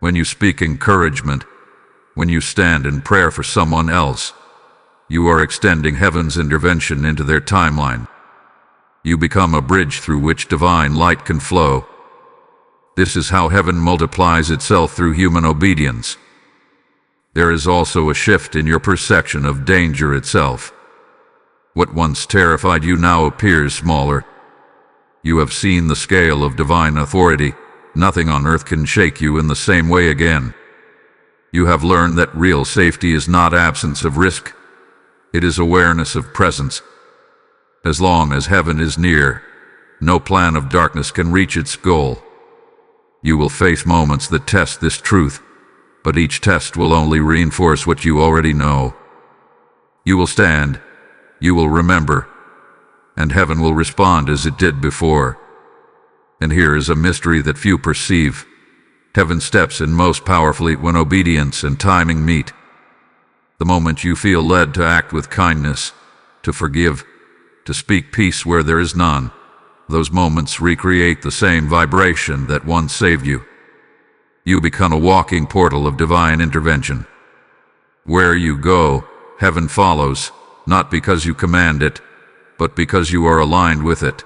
When you speak encouragement, when you stand in prayer for someone else, you are extending heaven's intervention into their timeline. You become a bridge through which divine light can flow. This is how heaven multiplies itself through human obedience. There is also a shift in your perception of danger itself. What once terrified you now appears smaller. You have seen the scale of divine authority. Nothing on earth can shake you in the same way again. You have learned that real safety is not absence of risk. It is awareness of presence. As long as heaven is near, no plan of darkness can reach its goal. You will face moments that test this truth, but each test will only reinforce what you already know. You will stand, you will remember, and heaven will respond as it did before. And here is a mystery that few perceive. Heaven steps in most powerfully when obedience and timing meet. The moment you feel led to act with kindness, to forgive, to speak peace where there is none, those moments recreate the same vibration that once saved you. You become a walking portal of divine intervention. Where you go, heaven follows, not because you command it, but because you are aligned with it.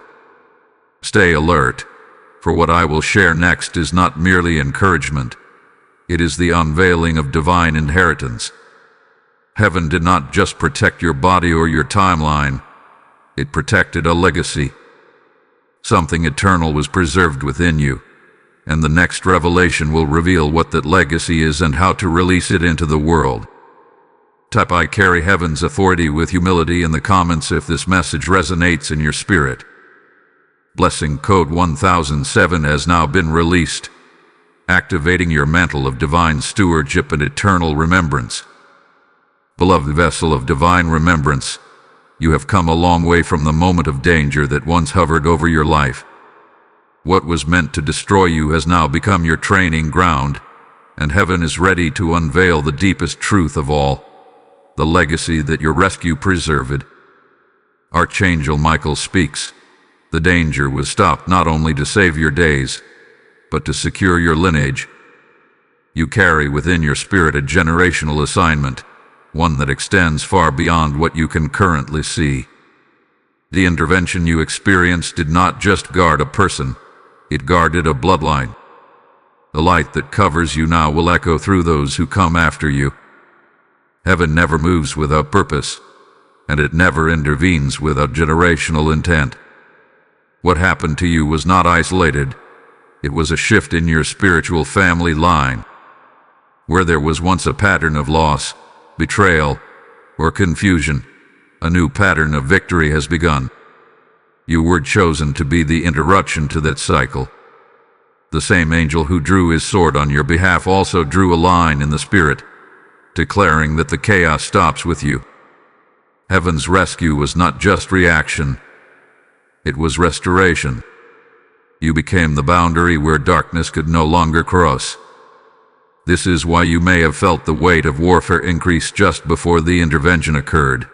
Stay alert, for what I will share next is not merely encouragement. It is the unveiling of divine inheritance. Heaven did not just protect your body or your timeline. It protected a legacy. Something eternal was preserved within you, and the next revelation will reveal what that legacy is and how to release it into the world. Type "I carry heaven's authority" with humility in the comments if this message resonates in your spirit. Blessing code 1007 has now been released, activating your mantle of divine stewardship and eternal remembrance. Beloved vessel of divine remembrance, you have come a long way from the moment of danger that once hovered over your life. What was meant to destroy you has now become your training ground, and heaven is ready to unveil the deepest truth of all, the legacy that your rescue preserved. Archangel Michael speaks. The danger was stopped not only to save your days, but to secure your lineage. You carry within your spirit a generational assignment, one that extends far beyond what you can currently see. The intervention you experienced did not just guard a person, it guarded a bloodline. The light that covers you now will echo through those who come after you. Heaven never moves without purpose, and it never intervenes without generational intent. What happened to you was not isolated. It was a shift in your spiritual family line. Where there was once a pattern of loss, betrayal, or confusion, a new pattern of victory has begun. You were chosen to be the interruption to that cycle. The same angel who drew his sword on your behalf also drew a line in the spirit, declaring that the chaos stops with you. Heaven's rescue was not just reaction, it was restoration. You became the boundary where darkness could no longer cross. This is why you may have felt the weight of warfare increase just before the intervention occurred.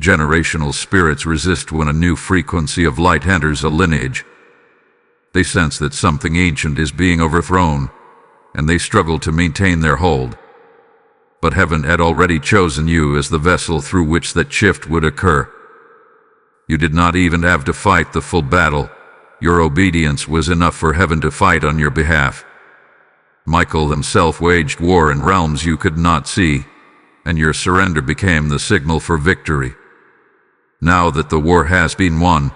Generational spirits resist when a new frequency of light enters a lineage. They sense that something ancient is being overthrown, and they struggle to maintain their hold. But heaven had already chosen you as the vessel through which that shift would occur. You did not even have to fight the full battle. Your obedience was enough for heaven to fight on your behalf. Michael himself waged war in realms you could not see, and your surrender became the signal for victory. Now that the war has been won,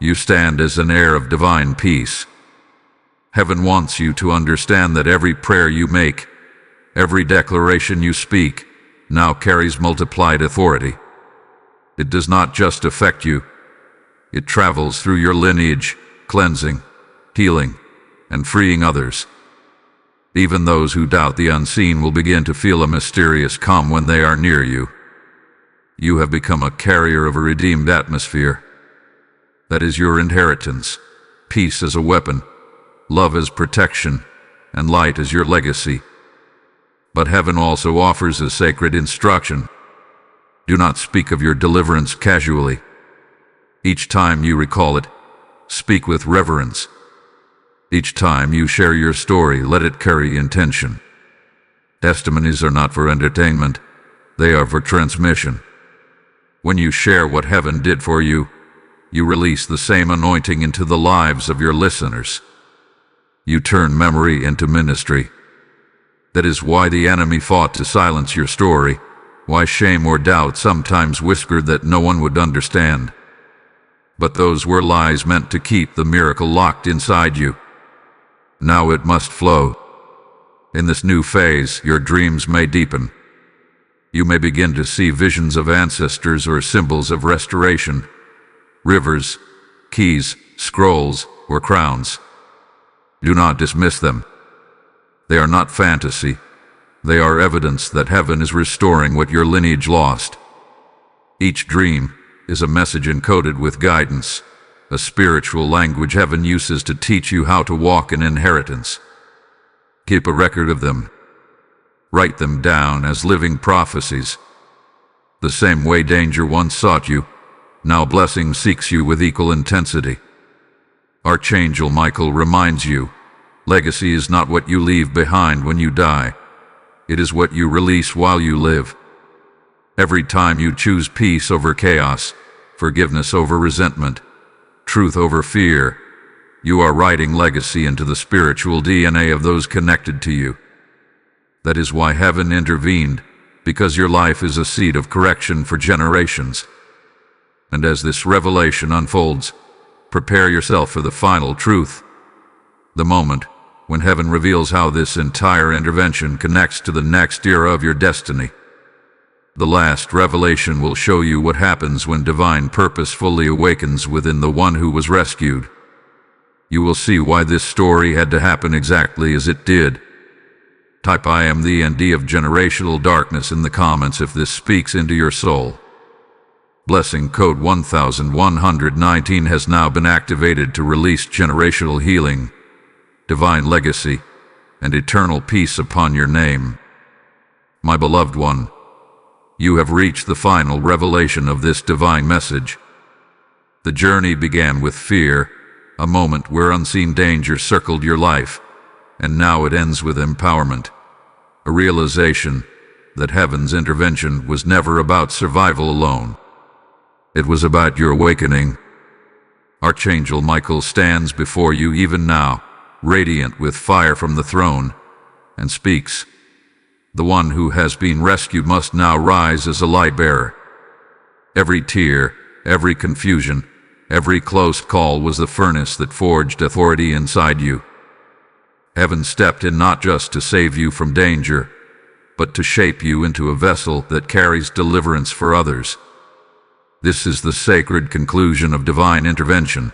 you stand as an heir of divine peace. Heaven wants you to understand that every prayer you make, every declaration you speak, now carries multiplied authority. It does not just affect you. It travels through your lineage, cleansing, healing, and freeing others. Even those who doubt the unseen will begin to feel a mysterious calm when they are near you. You have become a carrier of a redeemed atmosphere. That is your inheritance, peace as a weapon, love as protection, and light as your legacy. But heaven also offers a sacred instruction. Do not speak of your deliverance casually. Each time you recall it, speak with reverence. Each time you share your story, let it carry intention. Testimonies are not for entertainment, they are for transmission. When you share what heaven did for you, you release the same anointing into the lives of your listeners. You turn memory into ministry. That is why the enemy fought to silence your story, why shame or doubt sometimes whispered that no one would understand. But those were lies meant to keep the miracle locked inside you. Now it must flow. In this new phase, your dreams may deepen. You may begin to see visions of ancestors or symbols of restoration, rivers, keys, scrolls, or crowns. Do not dismiss them. They are not fantasy. They are evidence that heaven is restoring what your lineage lost. Each dream is a message encoded with guidance, a spiritual language heaven uses to teach you how to walk in inheritance. Keep a record of them. Write them down as living prophecies. The same way danger once sought you, now blessing seeks you with equal intensity. Archangel Michael reminds you, legacy is not what you leave behind when you die. It is what you release while you live. Every time you choose peace over chaos, forgiveness over resentment, truth over fear, you are writing legacy into the spiritual DNA of those connected to you. That is why heaven intervened, because your life is a seed of correction for generations. And as this revelation unfolds, prepare yourself for the final truth, the moment when heaven reveals how this entire intervention connects to the next era of your destiny. The last revelation will show you what happens when divine purpose fully awakens within the one who was rescued. You will see why this story had to happen exactly as it did. Type I am the ND of generational darkness in the comments if this speaks into your soul. Blessing code 1119 has now been activated to release generational healing, divine legacy, and eternal peace upon your name. My beloved one, you have reached the final revelation of this divine message. The journey began with fear, a moment where unseen danger circled your life, and now it ends with empowerment, a realization that heaven's intervention was never about survival alone. It was about your awakening. Archangel Michael stands before you even now, radiant with fire from the throne, and speaks. The one who has been rescued must now rise as a light bearer. Every tear, every confusion, every close call was the furnace that forged authority inside you. Heaven stepped in not just to save you from danger, but to shape you into a vessel that carries deliverance for others. This is the sacred conclusion of divine intervention.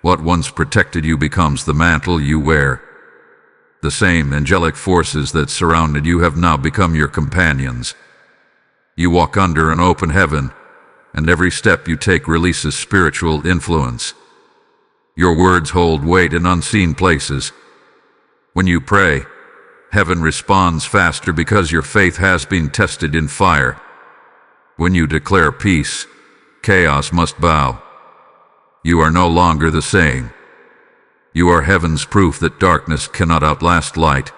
What once protected you becomes the mantle you wear. The same angelic forces that surrounded you have now become your companions. You walk under an open heaven, and every step you take releases spiritual influence. Your words hold weight in unseen places. When you pray, heaven responds faster because your faith has been tested in fire. When you declare peace, chaos must bow. You are no longer the same. You are heaven's proof that darkness cannot outlast light.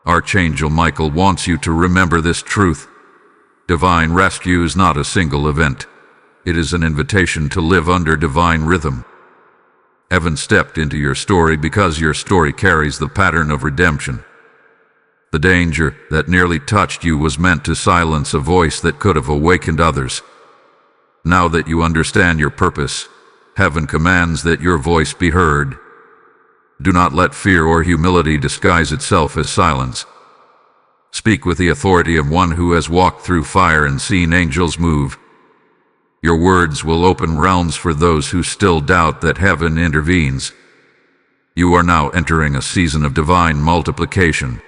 Archangel Michael wants you to remember this truth. Divine rescue is not a single event. It is an invitation to live under divine rhythm. Heaven stepped into your story because your story carries the pattern of redemption. The danger that nearly touched you was meant to silence a voice that could have awakened others. Now that you understand your purpose, Heaven commands that your voice be heard. Do not let fear or humility disguise itself as silence. Speak with the authority of one who has walked through fire and seen angels move. Your words will open realms for those who still doubt that Heaven intervenes. You are now entering a season of divine multiplication.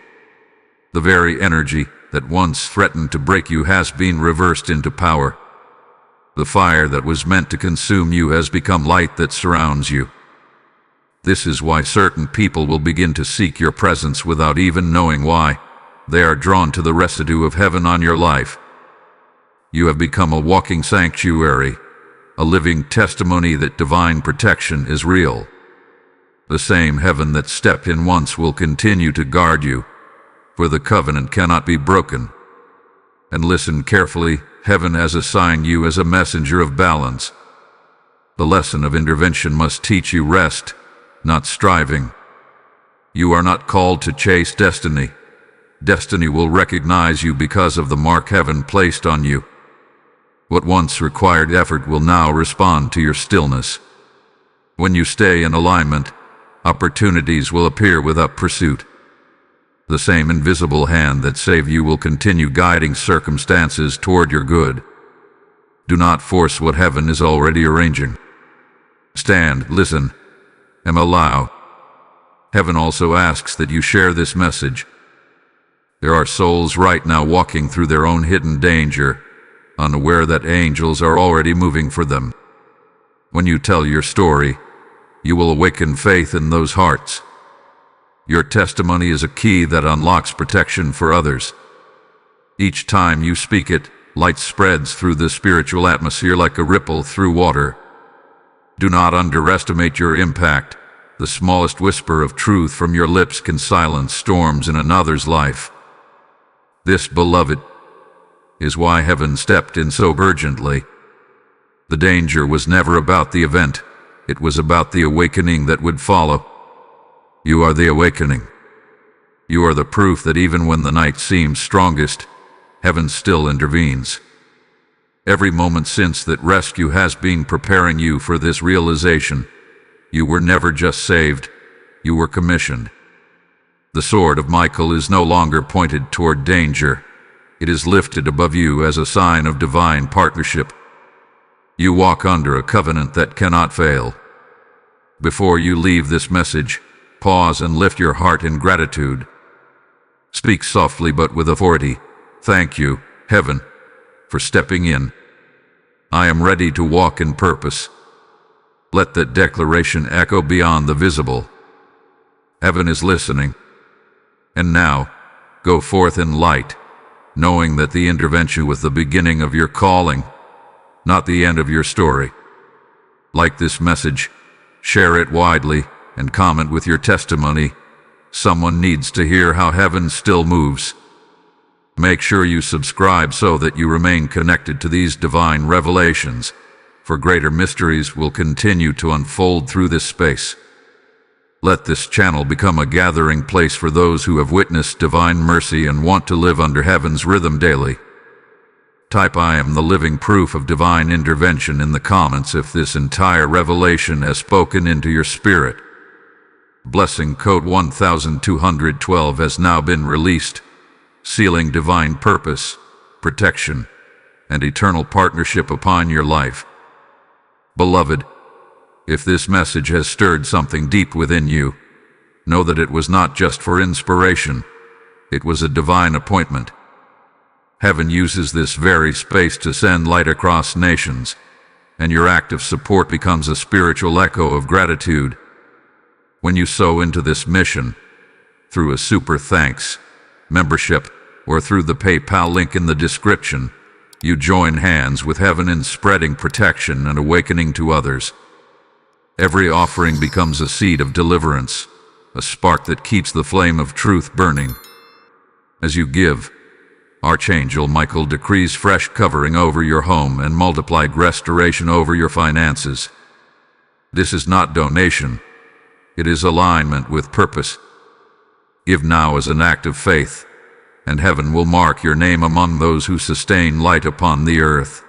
The very energy that once threatened to break you has been reversed into power. The fire that was meant to consume you has become light that surrounds you. This is why certain people will begin to seek your presence without even knowing why. They are drawn to the residue of Heaven on your life. You have become a walking sanctuary, a living testimony that divine protection is real. The same Heaven that stepped in once will continue to guard you, for the covenant cannot be broken. And listen carefully, Heaven has assigned you as a messenger of balance. The lesson of intervention must teach you rest, not striving. You are not called to chase destiny. Destiny will recognize you because of the mark Heaven placed on you. What once required effort will now respond to your stillness. When you stay in alignment, opportunities will appear without pursuit. The same invisible hand that saved you will continue guiding circumstances toward your good. Do not force what Heaven is already arranging. Stand, listen, and allow. Heaven also asks that you share this message. There are souls right now walking through their own hidden danger, unaware that angels are already moving for them. When you tell your story, you will awaken faith in those hearts. Your testimony is a key that unlocks protection for others. Each time you speak it, light spreads through the spiritual atmosphere like a ripple through water. Do not underestimate your impact. The smallest whisper of truth from your lips can silence storms in another's life. This, beloved, is why Heaven stepped in so urgently. The danger was never about the event. It was about the awakening that would follow. You are the awakening. You are the proof that even when the night seems strongest, Heaven still intervenes. Every moment since that rescue has been preparing you for this realization. You were never just saved, you were commissioned. The sword of Michael is no longer pointed toward danger. It is lifted above you as a sign of divine partnership. You walk under a covenant that cannot fail. Before you leave this message, pause and lift your heart in gratitude. Speak softly but with authority. Thank you, Heaven, for stepping in. I am ready to walk in purpose. Let that declaration echo beyond the visible. Heaven is listening. And now, go forth in light, knowing that the intervention was the beginning of your calling, not the end of your story. Like this message, share it widely and comment with your testimony. Someone needs to hear how Heaven still moves. Make sure you subscribe so that you remain connected to these divine revelations, for greater mysteries will continue to unfold through this space. Let this channel become a gathering place for those who have witnessed divine mercy and want to live under Heaven's rhythm daily. Type "I am the living proof of divine intervention" in the comments if this entire revelation has spoken into your spirit. Blessing code 1212 has now been released, sealing divine purpose, protection, and eternal partnership upon your life. Beloved, if this message has stirred something deep within you, know that it was not just for inspiration, it was a divine appointment. Heaven uses this very space to send light across nations, and your act of support becomes a spiritual echo of gratitude. When you sow into this mission, through a super thanks, membership, or through the PayPal link in the description, you join hands with Heaven in spreading protection and awakening to others. Every offering becomes a seed of deliverance, a spark that keeps the flame of truth burning. As you give, Archangel Michael decrees fresh covering over your home and multiplied restoration over your finances. This is not donation. It is alignment with purpose. Give now as an act of faith, and heaven will mark your name among those who sustain light upon the earth.